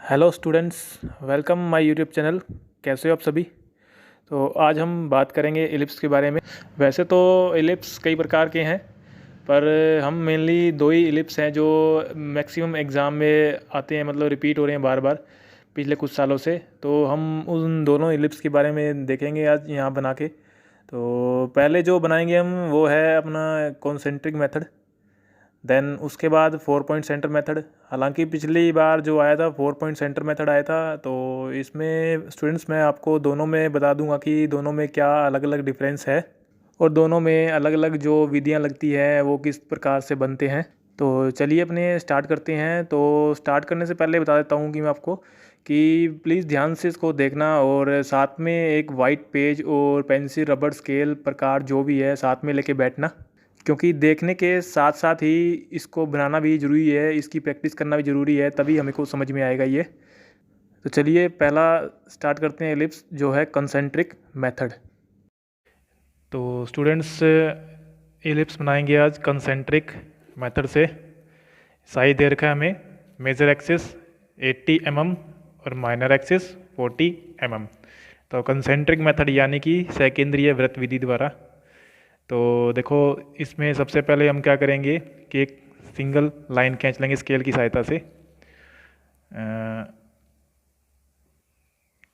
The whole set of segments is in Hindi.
Hello students, welcome my YouTube channel. कैसे हो आप सभी। तो आज हम बात करेंगे एलिप्स के बारे में। वैसे तो एलिप्स कई प्रकार के हैं, पर हम मेनली दो ही एलिप्स हैं जो मैक्सिमम एग्ज़ाम में आते हैं, मतलब रिपीट हो रहे हैं बार बार पिछले कुछ सालों से। तो हम उन दोनों एलिप्स के बारे में देखेंगे आज यहाँ बना के। तो पहले जो बनाएंगे हम वो है अपना कॉन्सेंट्रिक मेथड। देन उसके बाद 4 पॉइंट सेंटर मेथड। हालांकि पिछली बार जो आया था 4 पॉइंट सेंटर मेथड आया था, तो इसमें स्टूडेंट्स मैं आपको दोनों में बता दूंगा कि दोनों में क्या अलग अलग डिफरेंस है और दोनों में अलग अलग जो विधियां लगती है वो किस प्रकार से बनते हैं। तो चलिए अपने स्टार्ट करते हैं। तो स्टार्ट करने से पहले बता देता हूँ कि मैं आपको कि प्लीज़ ध्यान से इसको देखना और साथ में एक वाइट पेज और पेंसिल रबड़ स्केल प्रकार जो भी है साथ में लेके बैठना, क्योंकि देखने के साथ साथ ही इसको बनाना भी ज़रूरी है, इसकी प्रैक्टिस करना भी ज़रूरी है, तभी हमें को समझ में आएगा ये। तो चलिए पहला स्टार्ट करते हैं एलिप्स जो है कंसेंट्रिक मेथड। तो स्टूडेंट्स एलिप्स बनाएंगे आज कंसेंट्रिक मेथड से। साइज दे रखा है हमें, मेजर एक्सिस 80 mm और माइनर एक्सिस 40 mm। तो कंसेंट्रिक मेथड यानी कि सेकेंद्रीय वृत्त विधि द्वारा। तो देखो, इसमें सबसे पहले हम क्या करेंगे कि एक सिंगल लाइन खींच लेंगे स्केल की सहायता से,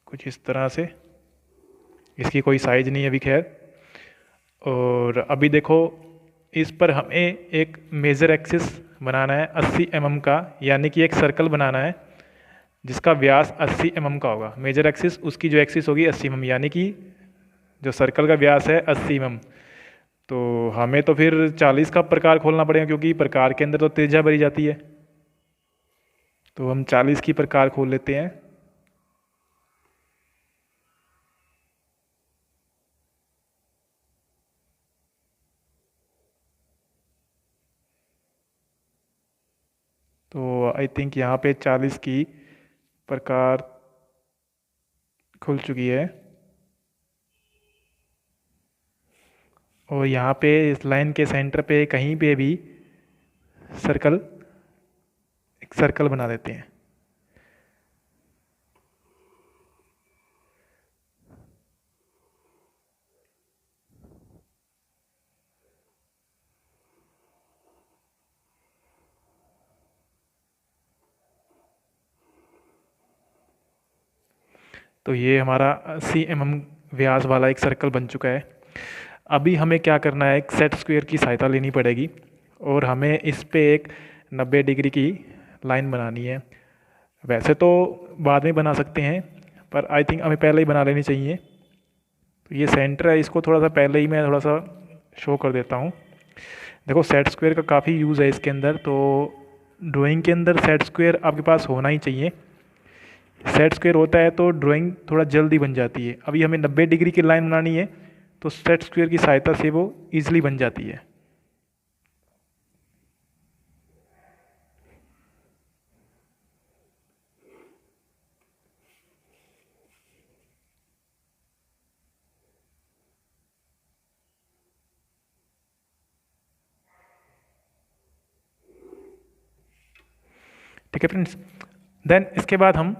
कुछ इस तरह से। इसकी कोई साइज नहीं है अभी, खैर। और अभी देखो, इस पर हमें एक मेजर एक्सिस बनाना है 80 mm का, यानी कि एक सर्कल बनाना है जिसका व्यास 80 mm का होगा। मेजर एक्सिस उसकी जो एक्सिस होगी 80 mm, यानी कि जो सर्कल का व्यास है 80 mm। तो हमें तो फिर 40 का प्रकार खोलना पड़ेगा, क्योंकि प्रकार के अंदर तो त्रिज्या भरी जाती है। तो हम 40 की प्रकार खोल लेते हैं। तो आई थिंक यहाँ पे 40 की प्रकार खुल चुकी है। और यहाँ पे इस लाइन के सेंटर पे कहीं पे भी एक सर्कल बना देते हैं। तो ये हमारा 80 mm व्यास वाला एक सर्कल बन चुका है। अभी हमें क्या करना है, एक सेट स्क्वायर की सहायता लेनी पड़ेगी और हमें इस पे एक 90 डिग्री की लाइन बनानी है। वैसे तो बाद में बना सकते हैं, पर आई थिंक हमें पहले ही बना लेनी चाहिए। तो ये सेंटर है, इसको थोड़ा सा पहले ही मैं थोड़ा सा शो कर देता हूँ। देखो, सेट स्क्वायर का काफ़ी यूज़ है इसके अंदर। तो ड्राइंग के अंदर सेट स्क्वायर आपके पास होना ही चाहिए। सेट स्क्वायर होता है तो ड्राइंग थोड़ा जल्दी बन जाती है। अभी हमें 90 डिग्री की लाइन बनानी है, तो सेट स्क्वायर की सहायता से वो ईजिली बन जाती है। ठीक है फ्रेंड्स। देन इसके बाद हम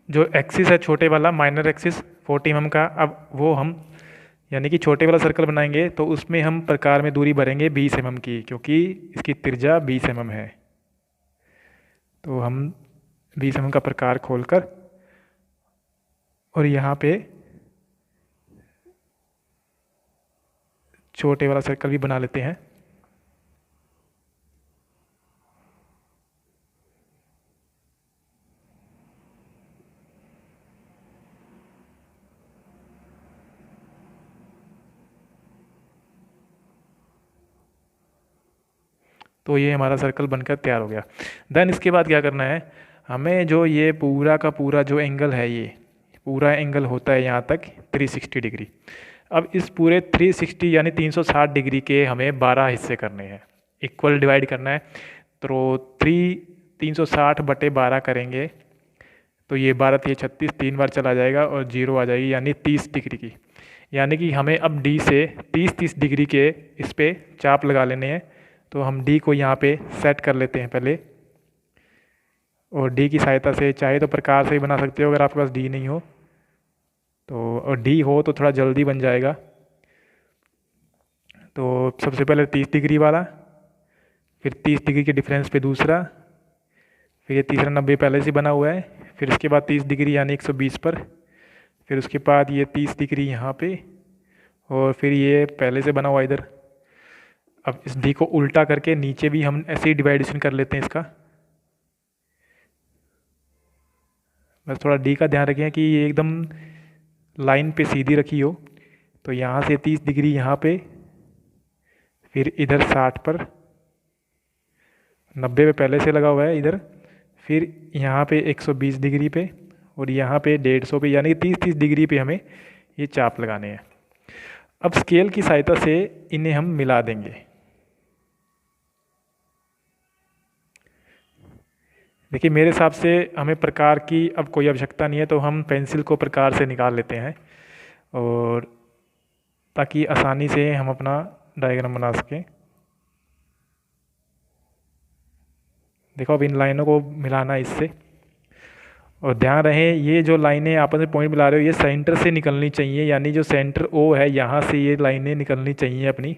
जो एक्सिस है छोटे वाला, माइनर एक्सिस 40 mm का, अब वो हम यानी कि छोटे वाला सर्कल बनाएंगे तो उसमें हम प्रकार में दूरी भरेंगे 20 mm की, क्योंकि इसकी त्रिज्या 20 mm है। तो हम 20 mm का प्रकार खोलकर और यहाँ पे छोटे वाला सर्कल भी बना लेते हैं। तो ये हमारा सर्कल बनकर तैयार हो गया। देन इसके बाद क्या करना है, हमें जो ये पूरा का पूरा जो एंगल है, ये पूरा एंगल होता है यहाँ तक 360 डिग्री। अब इस पूरे 360 यानी 360 डिग्री के हमें 12 हिस्से करने हैं, इक्वल डिवाइड करना है। तो 360/12 करेंगे तो ये 12 3 36, 3 बार चला जाएगा और 0 आ जाएगी, यानी 30 डिग्री की। यानी कि हमें अब डी से 30-30 डिग्री के इस पे चाप लगा लेने हैं। तो हम डी को यहाँ पे सेट कर लेते हैं पहले, और डी की सहायता से चाहे तो प्रकार से ही बना सकते हो अगर आपके पास डी नहीं हो तो, और डी हो तो थोड़ा जल्दी बन जाएगा। तो सबसे पहले 30 डिग्री वाला, फिर 30 डिग्री के डिफरेंस पे दूसरा, फिर ये तीसरा 90 पहले से बना हुआ है, फिर इसके बाद 30 डिग्री यानी 120 पर, फिर उसके बाद ये 30 डिग्री यहाँ पे, और फिर ये पहले से बना हुआ इधर। अब इस डी को उल्टा करके नीचे भी हम ऐसे ही डिवाइडेशन कर लेते हैं इसका। बस थोड़ा डी का ध्यान रखें कि ये एकदम लाइन पे सीधी रखी हो। तो यहाँ से 30 डिग्री यहाँ पे, फिर इधर 60 पर, 90 पे पहले से लगा हुआ है इधर, फिर यहाँ पे 120 डिग्री पे, और यहाँ पे 150 पे, यानी 30-30 डिग्री पे हमें ये चाप लगाने हैं। अब स्केल की सहायता से इन्हें हम मिला देंगे। देखिए मेरे हिसाब से हमें प्रकार की अब कोई आवश्यकता नहीं है, तो हम पेंसिल को प्रकार से निकाल लेते हैं, और ताकि आसानी से हम अपना डायग्राम बना सकें। देखो अब इन लाइनों को मिलाना इससे, और ध्यान रहे ये जो लाइनें आपस में पॉइंट मिला रहे हो ये सेंटर से निकलनी चाहिए, यानी जो सेंटर ओ है यहाँ से ये लाइनें निकलनी चाहिए अपनी।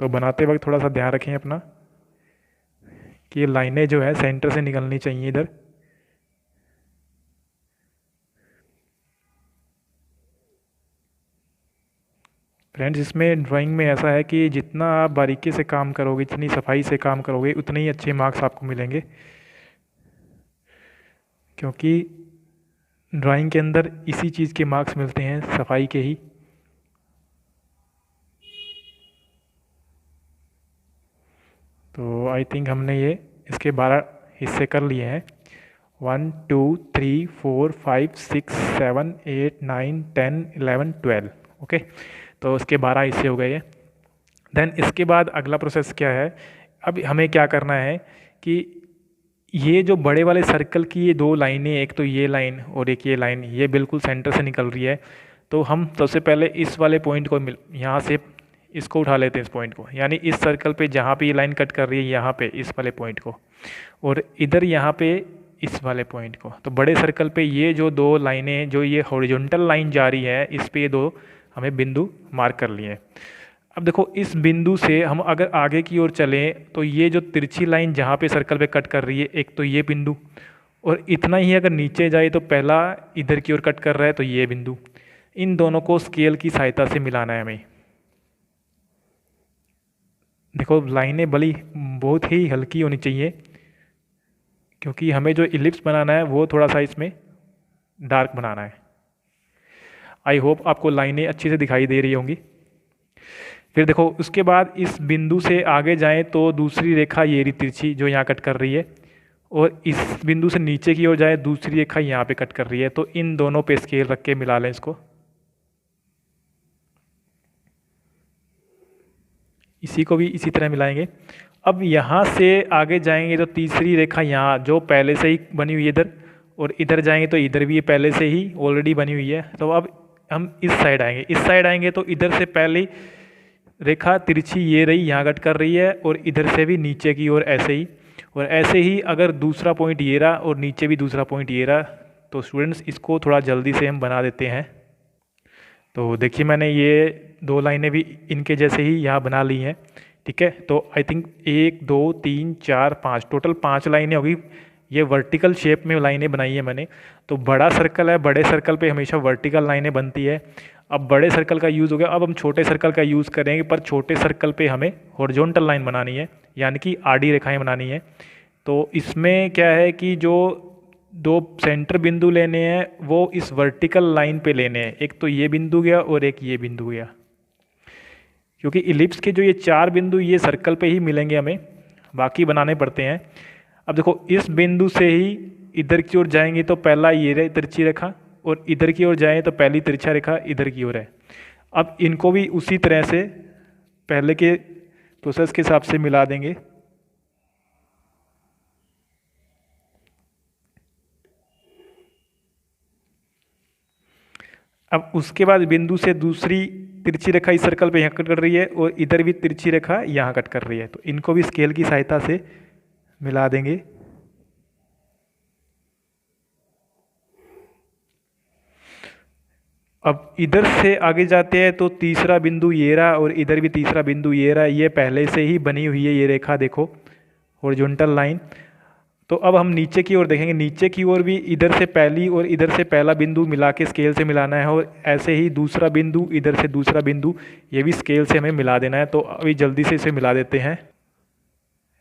तो बनाते वक्त थोड़ा सा ध्यान रखें अपना कि ये लाइनें जो है सेंटर से निकलनी चाहिए इधर। फ्रेंड्स इसमें ड्राइंग में ऐसा है कि जितना आप बारीकी से काम करोगे, जितनी सफाई से काम करोगे, उतने ही अच्छे मार्क्स आपको मिलेंगे, क्योंकि ड्राइंग के अंदर इसी चीज़ के मार्क्स मिलते हैं, सफाई के ही। तो आई थिंक हमने ये इसके 12 हिस्से कर लिए हैं। 1 2 3 4 5 6 7 8 9 10 11 12 ओके। तो उसके 12 हिस्से हो गए हैं। देन इसके बाद अगला प्रोसेस क्या है, अब हमें क्या करना है कि ये जो बड़े वाले सर्कल की ये दो लाइनें, एक तो ये लाइन और एक ये लाइन, ये बिल्कुल सेंटर से निकल रही है। तो हम सबसे पहले इस वाले पॉइंट को यहाँ से इसको उठा लेते हैं, इस पॉइंट को, यानी इस सर्कल पे जहाँ पे ये लाइन कट कर रही है यहाँ पे इस वाले पॉइंट को, और इधर यहाँ पे इस वाले पॉइंट को। तो बड़े सर्कल पे ये जो दो लाइनें, जो ये हॉरिजॉन्टल लाइन जा रही है, इस पे ये दो हमें बिंदु मार्क कर लिए हैं। अब देखो इस बिंदु से हम अगर आगे की ओर चलें तो ये जो तिरछी लाइन जहाँ पे सर्कल पे कट कर रही है, एक तो ये बिंदु, और इतना ही अगर नीचे जाए तो पहला इधर की ओर कट कर रहा है तो ये बिंदु। इन दोनों को स्केल की सहायता से मिलाना है हमें। देखो लाइनें बड़ी बहुत ही हल्की होनी चाहिए, क्योंकि हमें जो इलिप्स बनाना है वो थोड़ा सा इसमें डार्क बनाना है। आई होप आपको लाइनें अच्छी से दिखाई दे रही होंगी। फिर देखो उसके बाद इस बिंदु से आगे जाएं तो दूसरी रेखा ये रही तिरछी जो यहाँ कट कर रही है, और इस बिंदु से नीचे की ओर जाए दूसरी रेखा यहाँ पे कट कर रही है। तो इन दोनों पे स्केल रख के मिला लें इसको। इसी को भी इसी तरह मिलाएंगे। अब यहाँ से आगे जाएंगे तो तीसरी रेखा यहाँ जो पहले से ही बनी हुई है इधर, और इधर जाएंगे तो इधर भी ये पहले से ही ऑलरेडी बनी हुई है। तो अब हम इस साइड आएंगे, इस साइड आएंगे तो इधर से पहली रेखा तिरछी ये रही यहाँ कट कर रही है, और इधर से भी नीचे की ओर ऐसे ही, और ऐसे ही अगर दूसरा पॉइंट ये रहा और नीचे भी दूसरा पॉइंट ये रहा। तो स्टूडेंट्स इसको थोड़ा जल्दी से हम बना देते हैं। तो देखिए मैंने ये दो लाइनें भी इनके जैसे ही यहाँ बना ली हैं, ठीक है। तो आई थिंक 1 2 3 4 5 टोटल 5 लाइनें होगी। ये वर्टिकल शेप में लाइनें बनाई है मैंने। तो बड़ा सर्कल है, बड़े सर्कल पे हमेशा वर्टिकल लाइनें बनती है। अब बड़े सर्कल का यूज़ हो गया, अब हम छोटे सर्कल का यूज़ करेंगे, पर छोटे सर्कल पे हमें हॉरिजॉन्टल लाइन बनानी है, यानी कि आड़ी रेखाएं बनानी है। तो इसमें क्या है कि जो दो सेंटर बिंदु लेने हैं वो इस वर्टिकल लाइन पे लेने हैं। एक तो ये बिंदु गया और एक ये बिंदु गया, क्योंकि इलिप्स के जो ये 4 बिंदु ये सर्कल पे ही मिलेंगे, हमें बाकी बनाने पड़ते हैं। अब देखो इस बिंदु से ही इधर की ओर जाएंगे तो पहला ये तिरछी रेखा, और इधर की ओर जाएं तो पहली तिरछा रेखा इधर की ओर है। अब इनको भी उसी तरह से पहले के प्रोसेस के हिसाब से मिला देंगे। अब उसके बाद बिंदु से दूसरी तिरछी रेखा इस सर्कल पे यहाँ कट कर रही है, और इधर भी तिरछी रेखा यहाँ कट कर रही है। तो इनको भी स्केल की सहायता से मिला देंगे। अब इधर से आगे जाते हैं तो तीसरा बिंदु ये रहा और इधर भी तीसरा बिंदु ये रहा। ये पहले से ही बनी हुई है ये रेखा, देखो हॉरिजॉन्टल लाइन। तो अब हम नीचे की ओर देखेंगे, नीचे की ओर भी इधर से पहली और इधर से पहला बिंदु मिला के स्केल से मिलाना है, और ऐसे ही दूसरा बिंदु, इधर से दूसरा बिंदु, ये भी स्केल से हमें मिला देना है। तो अभी जल्दी से इसे मिला देते हैं।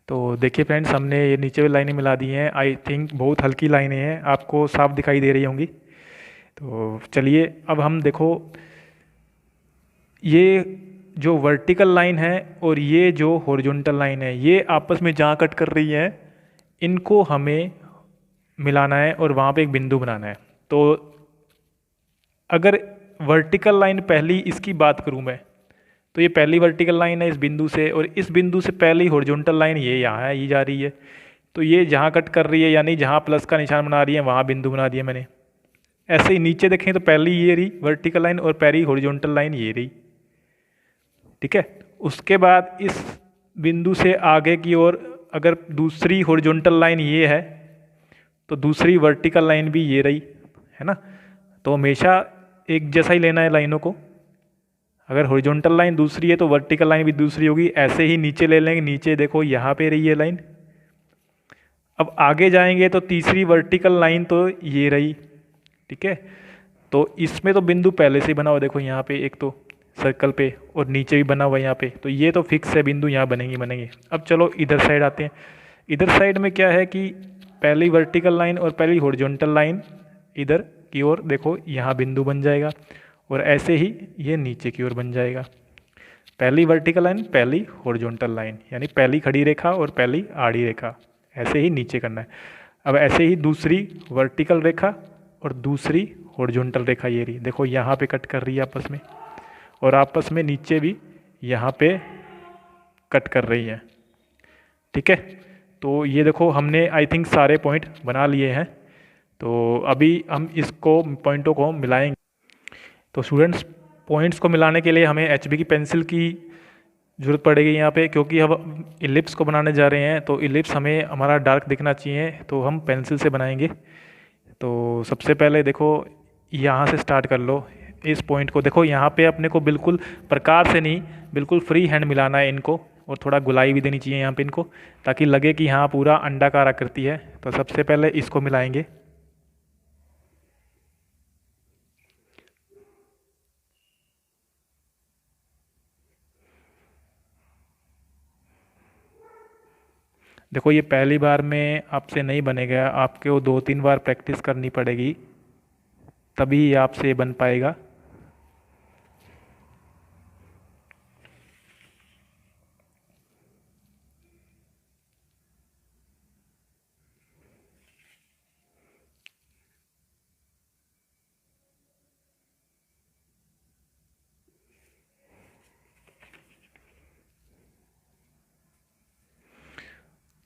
तो देखिए फ्रेंड्स, हमने ये नीचे वाली लाइनें मिला दी हैं। आई थिंक बहुत हल्की लाइनें हैं, आपको साफ दिखाई दे रही होंगी। तो चलिए अब हम देखो, ये जो वर्टिकल लाइन है और ये जो हॉरिजॉन्टल लाइन है, ये आपस में जहाँ कट कर रही है, इनको हमें मिलाना है और वहाँ पे एक बिंदु बनाना है। तो अगर वर्टिकल लाइन पहली इसकी बात करूँ मैं, तो ये पहली वर्टिकल लाइन है इस बिंदु से, और इस बिंदु से पहली हॉरिजॉन्टल लाइन ये यहाँ है, ये जा रही है। तो ये जहाँ कट कर रही है, यानी जहाँ प्लस का निशान बना रही है, वहाँ बिंदु बना दिया मैंने। ऐसे ही नीचे देखें तो पहली ये रही वर्टिकल लाइन और पहली हॉरिजॉन्टल लाइन ये रही, ठीक है। उसके बाद इस बिंदु से आगे की ओर अगर दूसरी हॉरिजॉन्टल लाइन ये है, तो दूसरी वर्टिकल लाइन भी ये रही, है ना। तो हमेशा एक जैसा ही लेना है लाइनों को। अगर हॉरिजॉन्टल लाइन दूसरी है तो वर्टिकल लाइन भी दूसरी होगी। ऐसे ही नीचे ले लेंगे, नीचे देखो यहाँ पे रही है लाइन। अब आगे जाएंगे तो तीसरी वर्टिकल लाइन तो ये रही, ठीक है। तो इसमें तो बिंदु पहले से ही बना हुआ, देखो यहाँ पे एक तो सर्कल पे, और नीचे भी बना हुआ यहाँ पे। तो ये तो फिक्स है, बिंदु यहाँ बनेंगे। अब चलो इधर साइड आते हैं। इधर साइड में क्या है कि पहली वर्टिकल लाइन और पहली हॉरिजॉन्टल लाइन इधर की ओर देखो यहाँ बिंदु बन जाएगा, और ऐसे ही ये नीचे की ओर बन जाएगा। पहली वर्टिकल लाइन, पहली हॉरिजॉन्टल लाइन, यानी पहली खड़ी रेखा और पहली आड़ी रेखा, ऐसे ही नीचे करना है। अब ऐसे ही दूसरी वर्टिकल रेखा और दूसरी हॉरिजॉन्टल रेखा ये रही, देखो यहाँ पे कट कर रही है आपस में, और आपस में नीचे भी यहाँ पे कट कर रही है, ठीक है। तो ये देखो हमने आई थिंक सारे पॉइंट बना लिए हैं। तो अभी हम इसको पॉइंटों को मिलाएंगे। तो स्टूडेंट्स, पॉइंट्स को मिलाने के लिए हमें HB की पेंसिल की ज़रूरत पड़ेगी यहाँ पे, क्योंकि हम इलिप्स को बनाने जा रहे हैं। तो इलिप्स हमें हमारा डार्क दिखना चाहिए, तो हम पेंसिल से बनाएंगे। तो सबसे पहले देखो यहाँ से स्टार्ट कर लो। इस पॉइंट को देखो, यहाँ पे अपने को बिल्कुल प्रकार से नहीं, बिल्कुल फ्री हैंड मिलाना है इनको, और थोड़ा गुलाई भी देनी चाहिए यहाँ पे इनको, ताकि लगे कि यहाँ पूरा अंडाकार आकृति है। तो सबसे पहले इसको मिलाएंगे। देखो ये पहली बार में आपसे नहीं बनेगा, आपको 2-3 बार प्रैक्टिस करनी पड़ेगी, तभी आपसे बन पाएगा।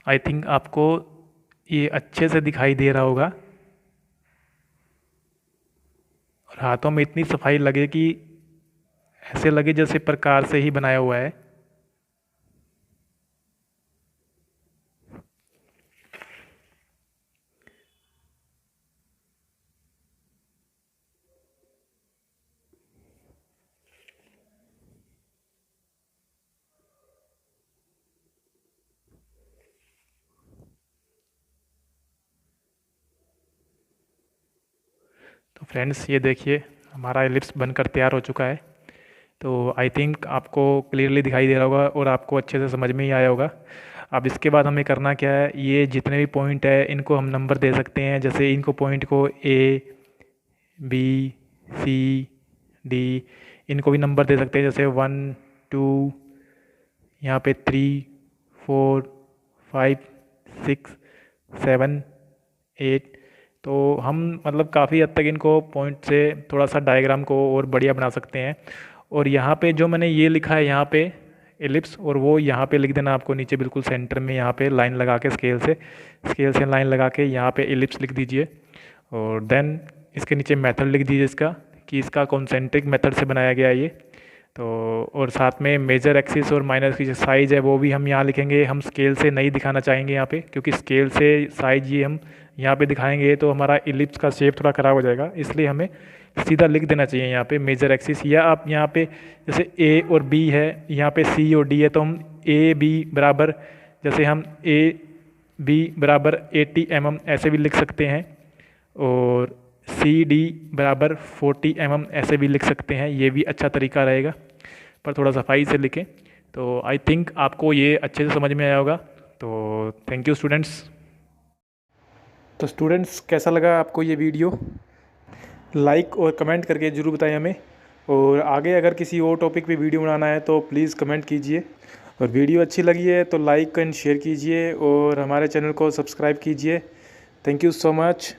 आई थिंक आपको ये अच्छे से दिखाई दे रहा होगा, और हाथों में इतनी सफाई लगे कि ऐसे लगे जैसे प्रकार से ही बनाया हुआ है। तो फ्रेंड्स ये देखिए, हमारा एलिप्स बनकर तैयार हो चुका है। तो आई थिंक आपको क्लियरली दिखाई दे रहा होगा और आपको अच्छे से समझ में ही आया होगा। अब इसके बाद हमें करना क्या है, ये जितने भी पॉइंट है इनको हम नंबर दे सकते हैं। जैसे इनको पॉइंट को A, B, C, D, इनको भी नंबर दे सकते हैं, जैसे 1, 2, यहाँ पे 3, 4, 5, 6, 7, 8। तो हम मतलब काफ़ी हद तक इनको पॉइंट से थोड़ा सा डायग्राम को और बढ़िया बना सकते हैं। और यहाँ पे जो मैंने ये लिखा है यहाँ पे एलिप्स, और वो यहाँ पे लिख देना आपको नीचे बिल्कुल सेंटर में, यहाँ पे लाइन लगा के स्केल से लाइन लगा के यहाँ पे एलिप्स लिख दीजिए। और देन इसके नीचे मेथड लिख दीजिए इसका, कि इसका कॉन्सेंट्रिक मेथड से बनाया गया है ये। तो और साथ में मेजर एक्सिस और माइनर की जो साइज़ है वो भी हम यहाँ लिखेंगे। हम स्केल से नहीं दिखाना चाहेंगे यहाँ पे, क्योंकि स्केल से साइज़ ये हम यहाँ पे दिखाएंगे तो हमारा इलिप्स का शेप थोड़ा ख़राब हो जाएगा, इसलिए हमें सीधा लिख देना चाहिए यहाँ पे मेजर एक्सिस। या आप यहाँ पे जैसे ए और बी है, यहाँ पे सी और डी है, तो हम ए बी बराबर, जैसे हम ए बी बराबर 80 mm ऐसे भी लिख सकते हैं, और सी डी बराबर 40 mm ऐसे भी लिख सकते हैं। ये भी अच्छा तरीका रहेगा, पर थोड़ा सफाई से लिखें। तो आई थिंक आपको ये अच्छे से समझ में आया होगा। तो थैंक यू स्टूडेंट्स। तो स्टूडेंट्स, कैसा लगा आपको ये वीडियो? लाइक और कमेंट करके ज़रूर बताएं हमें, और आगे अगर किसी और टॉपिक पे वीडियो बनाना है तो प्लीज़ कमेंट कीजिए। और वीडियो अच्छी लगी है तो लाइक एंड शेयर कीजिए और हमारे चैनल को सब्सक्राइब कीजिए। Thank you so much.